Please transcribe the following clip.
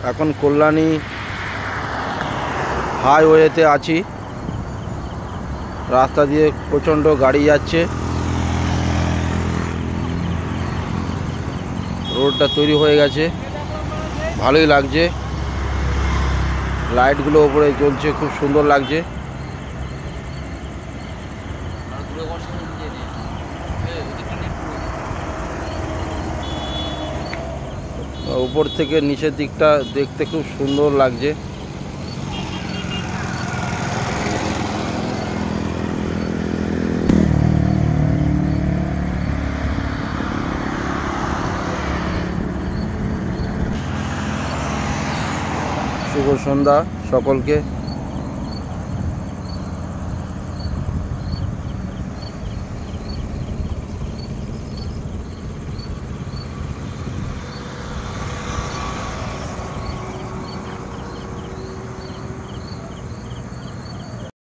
এখন কল্যাণী হাইওয়েতে আছি। রাস্তা দিয়ে প্রচণ্ড গাড়ি যাচ্ছে। রোডটা তৈরি হয়ে গেছে, ভালোই লাগছে। লাইটগুলো ওপরে জ্বলছে, খুব সুন্দর লাগছে। উপর থেকে নিচের দিকটা দেখতে খুব সুন্দর লাগছে। শুভ সন্ধ্যা সকলকে।